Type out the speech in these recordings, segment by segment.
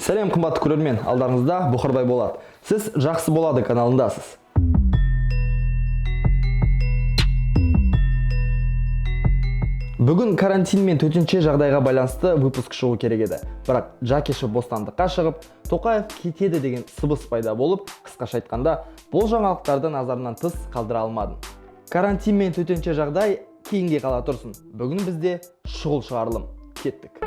Сәлем қымбатты көрермен, алдарыңызда Бұқарбай болады. Сіз жақсы болады каналындасыз. Бүгін карантин мен төтенше жағдайға байланысты выпуск шығу керек еді. Бірақ Джакишев бостандыққа шығып, Тоқаев кетеді деген сыбыс пайда болып, қысқаша айтқанда, бұл жаңалықтарды назарынан тыс қалдыра алмадым. Карантин мен төтенше жағдай кейінге қала тұрсын. Бүгін бізде шұғыл шығарылым. Кеттік.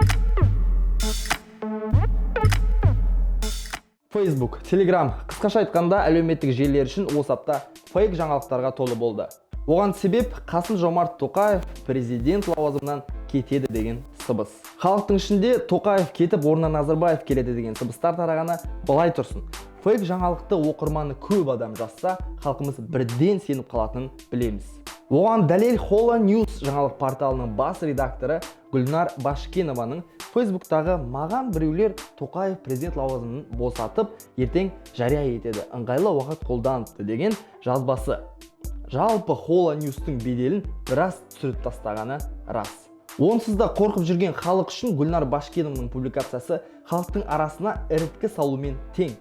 Facebook, Telegram, қысқаша айтқанда әлеуметтік желілер үшін осы апта фейк жаңалықтарға толы болды. Оған себеп Қасым-Жомарт Тоқаев президент лауазымынан кетеді деген сыбыс. Халықтың ішінде Тоқаев кетіп, орнына Назарбаев келеді деген сыбыстар тарағаны былай тұрсын. Фейк жаңалықты оқырманы көп адам жазса, халқымыз бірден сеніп қалатынын білеміз. Оған дәлел Холла News жаңалық порталының бас редакторы Гүлнар Башкенованың Facebook'тағы маған біреулер Тоқаев президент лауазымын босатып, ертең жария етеді, ыңғайлы уақыт қолданыпты деген жазбасы. Жалпы Холла News'тың беделін біраз түсіріп тастағаны рас. Онсыз да қорқып жүрген халық үшін Гүлнар Башкенованың публикациясы халықтың арасына іріткі салумен тең.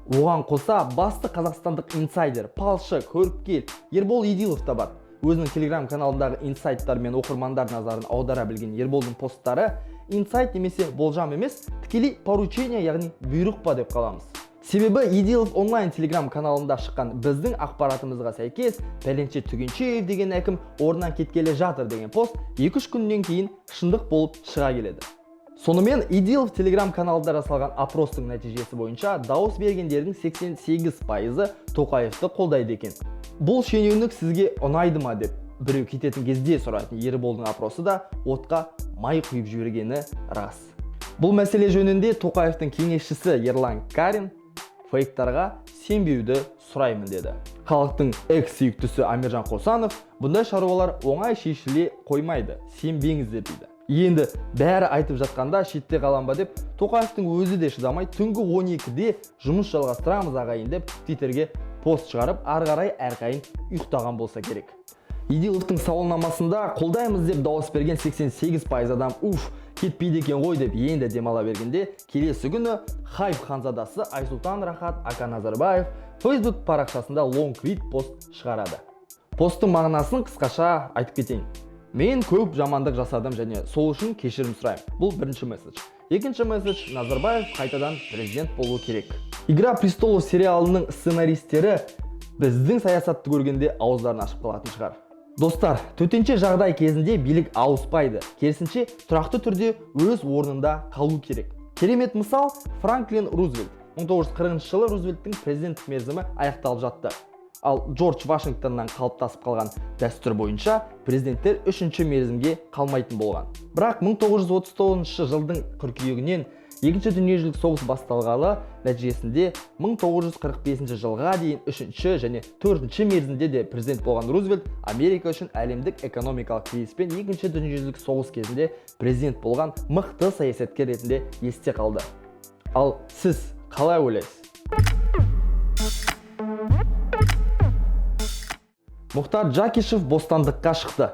Оған қоса басты қазақстандық инсайдер, палшы, көріпкел Ербол Едилов та бар. Өзінің Telegram каналындағы инсайттар мен оқырмандар назарын аудара білген Ерболдың посттары инсайт немесе болжам емес, тікелей поручение, яғни бұйрық па деп қаламыз. Себебі Едилов онлайн Telegram каналында шыққан біздің ақпаратымызға сәйкес пәленше Түгеншеев деген әкім орнынан кеткелі жатыр деген пост 2-3 күннен кейін шындық болып шыға келеді. Сонымен Едилов Telegram каналында жасалған опростың нәтижесі бойынша дауыс бергендердің 88%-ы Тоқаевты қолдайды екен. Бұл шенеунік сізге ұнайды ма деп біреу кететін кезде сұрайтын Ерболдың опросы да отқа май құйып жібергені рас. Бұл мәселе жөнінде Тоқаевтың кеңесшісі Ерлан Карин фейктарға сенбеуді сұраймын деді. Халықтың экс-сүйіктісі Амиржан Қосанов бұндай шаруалар оңай шешіле қоймайды, сенбеңіздер дейді. Енді бәрі айтып жатқанда шетте қалам ба деп Тоқаевтың өзі де шыдамай түнгі 12-де жұмыс жалғастырамыз ағайын деп Твиттерге пост шығарып, ары қарай әрқайын ұйықтаған болса керек. Едиловтың сауалнамасында қолдаймыз деп дауыс берген 88% адам кетпейді екен ғой деп енді демала бергенде, келесі күні Хайп ханзадасы Айсұлтан Рахат Ака Назарбаев Facebook парақшасында лонгрид пост шығарады. Посттың мағынасын қысқаша айтып кетейін. Мен көп жамандық жасадым және сол үшін кешірім сұраймын. Бұл бірінші месседж. Екінші месседж: Назарбаев қайтадан президент болу керек. Игра престолов сериалының сценаристері біздің саясатты көргенде ауыздарын ашып қалатын шығар. Достар, төтенше жағдай кезінде билік ауыспайды. Керісінше тұрақты түрде өз орнында қалу керек. Керемет мысал Франклин Рузвельт. 1940 жылы Рузвельттің президенттік мерзімі аяқталып жатты. Ал Джордж Вашингтоннан қалыптасып қалған дәстүр бойынша президенттер 3-ші мерзімге қалмайтын болған. Бірақ 1939 жылдың қыркүйегінен Екінші дүниежүзілік соғыс басталғалы нәтижесінде 1945 жылға дейін 3-ші және 4-ші мерзімде де президент болған Рузвельт Америка үшін әлемдік экономикалық кризис пен Екінші дүниежүзілік соғыс кезінде президент болған мықты саясаткер ретінде есте қалды. Ал сіз қалай ойлайсыз? Мұхтар Джакишев бостандыққа шықты.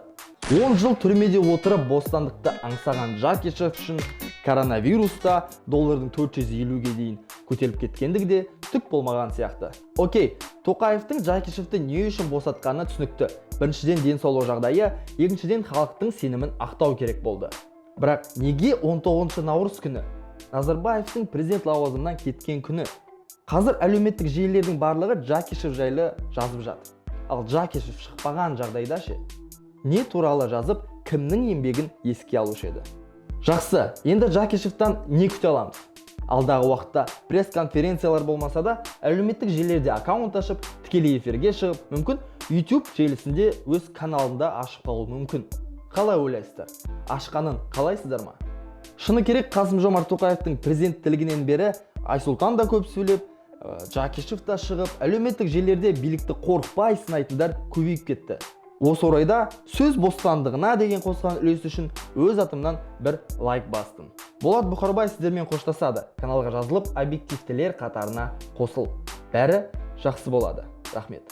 10 жыл түрмеде отырып бостандықты аңсаған Джакишев үшін коронавируста доллардың 450-ге дейін көтеріліп кеткендігі де түк болмаған сияқты. Окей, Тоқаевтың Джакишевті не үшін босатқаны түсінікті. Біріншіден денсаулық жағдайы, екіншіден халықтың сенімін ақтау керек болды. Бірақ неге 19 наурыз күні Назарбаевтың президент лауазымынан кеткен күні? Қазір әлеуметтік желілердің барлығы Джакишев жайлы жазып жатыр. Ал Джакишев шықпаған жағдайда ше? Не туралы жазып, кімнің еңбегін еске алушы еді? Жақсы, енді Джакишевтан не күте аламыз? Алдағы уақытта пресс-конференциялар болмаса да, әлеуметтік желілерде аккаунт ашып, тікелей эфирге шығып, мүмкін YouTube желісінде өз каналында ашып қалуы мүмкін. Қалай ойлайсыздар? Ашқанын қалайсыздар ма? Шыны керек, Қасым-Жомарт Тоқаевтың президенттілігінен бері Айсұлтан да көп сөйлеп, Джакишев та шығып, әлеуметтік желілерде билікті қорықпай сынайтындар көбейіп кетті. Осы орайда сөз бостандығына деген қосқан үлесі үшін өз атымнан бір лайк бастым. Болат Бұқарбай сіздермен қоштасады. Каналға жазылып, объективтілер қатарына қосыл. Бәрі жақсы болады. Рахмет.